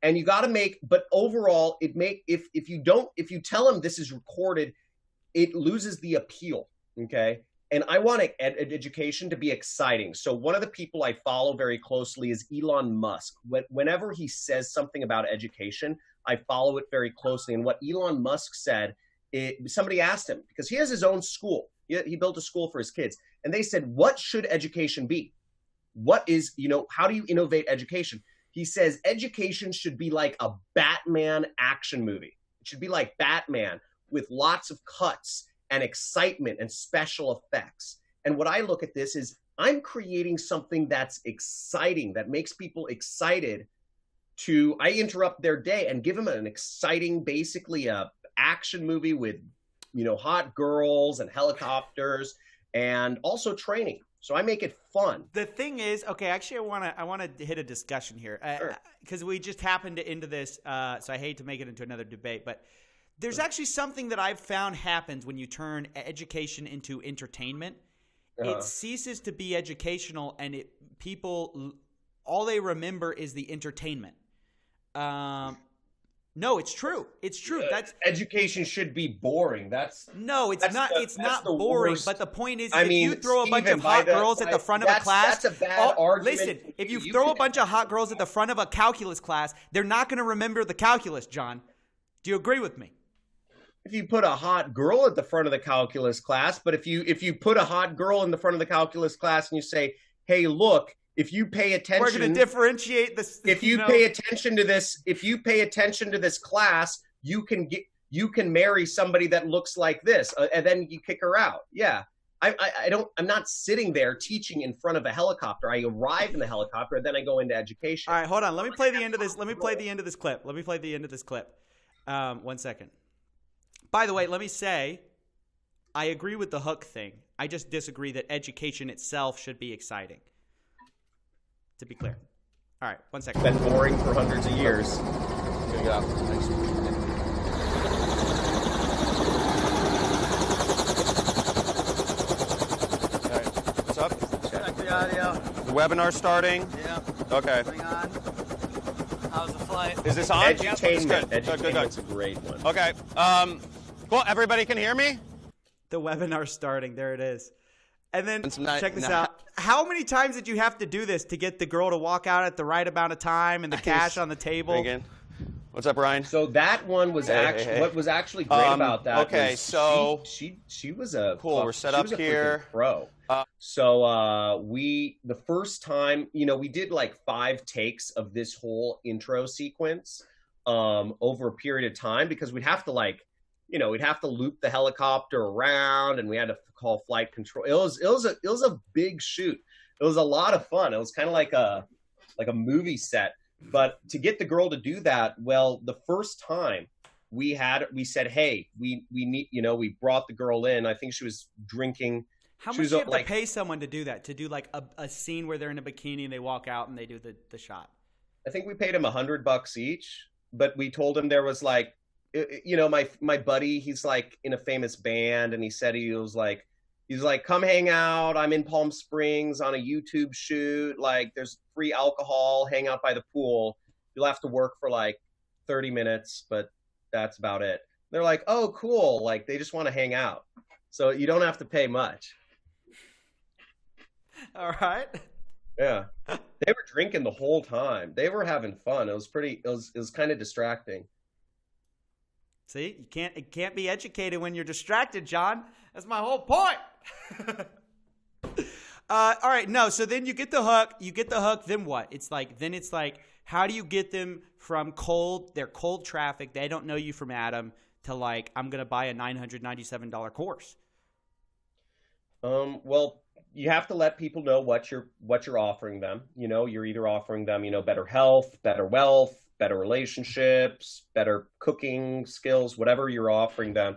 And you got to make, but overall, if you tell them this is recorded, it loses the appeal. Okay. And I want education to be exciting. So one of the people I follow very closely is Elon Musk. Whenever he says something about education, I follow it very closely. And what Elon Musk said, somebody asked him, because he has his own school. He built a school for his kids. And they said, what should education be? How do you innovate education? He says education should be like a Batman action movie. It should be like Batman with lots of cuts and excitement and special effects. And what I look at this is I'm creating something that's exciting, that makes people excited I interrupt their day and give them an exciting, basically a action movie with, hot girls and helicopters and also training. So I make it fun. The thing is, okay, actually I want to hit a discussion here because we just happened into this. So I hate to make it into another debate, but there's actually something that I've found happens when you turn education into entertainment. It ceases to be educational, and people all they remember is the entertainment. No, it's true. It's true. That's education should be boring. It's not boring. Worst. But the point is, if you throw a bunch of hot girls at the front of a class, that's a bad argument. Listen, if you throw a bunch of hot girls at the front of a calculus class, they're not going to remember the calculus, John. Do you agree with me? If you put a hot girl at the front of the calculus class, but if you put a hot girl in the front of the calculus class and you say, "Hey, look, if you pay attention, we're going to differentiate this. If you pay attention to this class, you can marry somebody that looks like this," and then you kick her out. Yeah, I'm not sitting there teaching in front of a helicopter. I arrive in the helicopter and then I go into education. All right, hold on. Let me play the end of this. Let me play the end of this clip. 1 second. By the way, let me say, I agree with the hook thing. I just disagree that education itself should be exciting. To be clear. All right, 1 second. It's been boring for hundreds of years. Gonna get out. Thanks. All right, what's up? Check the audio. The webinar starting? Yeah. Okay. Going on. How's the flight? Is this on? Edutainment. Good. Edutainment's a great one. Okay. Cool. Everybody can hear me? The webinar starting. There it is. And then check this no. out. How many times did you have to do this to get the girl to walk out at the right amount of time and the cash on the table? Again. What's up, Ryan? So that one was what was actually great about that. Okay, was so she was a cool. We're set up here. Pro. So the first time, we did like 5 takes of this whole intro sequence over a period of time because we'd have to we'd have to loop the helicopter around and we had to call flight control. It was a big shoot. It was a lot of fun. It was kind of like a movie set. But to get the girl to do that, well, the first time we said, hey, we need, we brought the girl in. I think she was drinking. How much do you have to pay someone to do that? To do like a scene where they're in a bikini and they walk out and they do the shot? I think we paid him $100 each, but we told him there was like, my buddy, he's like in a famous band, and he said he's like, come hang out. I'm in Palm Springs on a YouTube shoot. Like, there's free alcohol. Hang out by the pool. You'll have to work for like 30 minutes, but that's about it. They're like, oh, cool. Like, they just want to hang out, so you don't have to pay much. All right. Yeah, they were drinking the whole time. They were having fun. It was kind of distracting. See, it can't be educated when you're distracted, John. That's my whole point. All right, no. So then you get the hook. Then what? It's like how do you get them from their cold traffic? They don't know you from Adam to like, I'm gonna buy a $997 course. Well, you have to let people know what you're offering them. You're either offering them, better health, better wealth, better relationships, better cooking skills, whatever you're offering them,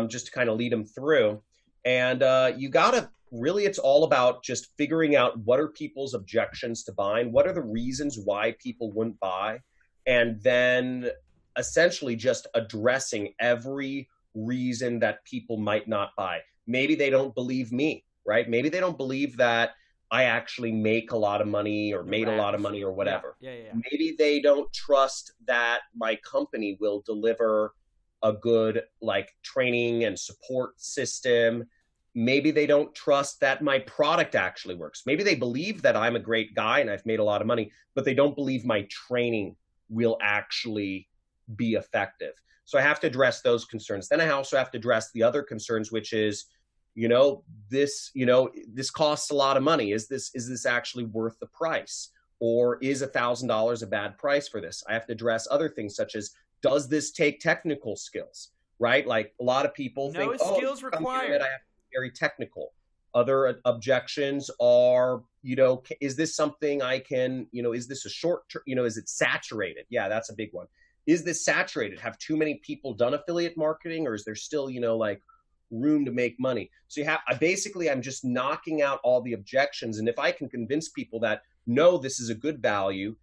just to kind of lead them through. And it's all about just figuring out what are people's objections to buying, what are the reasons why people wouldn't buy, and then essentially just addressing every reason that people might not buy. Maybe they don't believe me, right? Maybe they don't believe that I actually make a lot of money or made a lot of money or whatever. Maybe they don't trust that my company will deliver a good like training and support system. Maybe they don't trust that my product actually works. Maybe they believe that I'm a great guy and I've made a lot of money, but they don't believe my training will actually be effective. So I have to address those concerns. Then I also have to address the other concerns, which is, this costs a lot of money. Is this actually worth the price? Or is $1,000 a bad price for this? I have to address other things such as, does this take technical skills, right? Like a lot of people think, skills required. I have to be very technical. Other objections are, is this something I can, is this a short, is it saturated? Yeah, that's a big one. Is this saturated? Have too many people done affiliate marketing, or is there still, like room to make money? So I'm just knocking out all the objections. And if I can convince people that, no, this is a good value.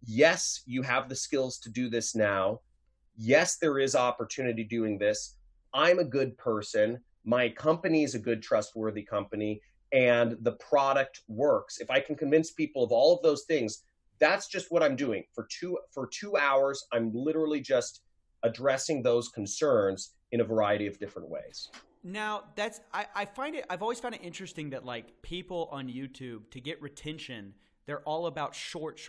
Yes, you have the skills to do this now. Yes, there is opportunity doing this. I'm a good person. My company is a good, trustworthy company, and the product works. If I can convince people of all of those things, that's just what I'm doing. For 2 hours, I'm literally just addressing those concerns in a variety of different ways. Now, I've always found it interesting that like people on YouTube, to get retention, they're all about short.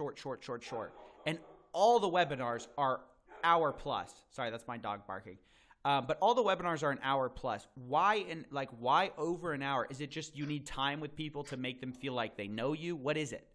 And all the webinars are hour plus. Sorry, that's my dog barking. But all the webinars are an hour plus. Why over an hour? Is it just you need time with people to make them feel like they know you? What is it?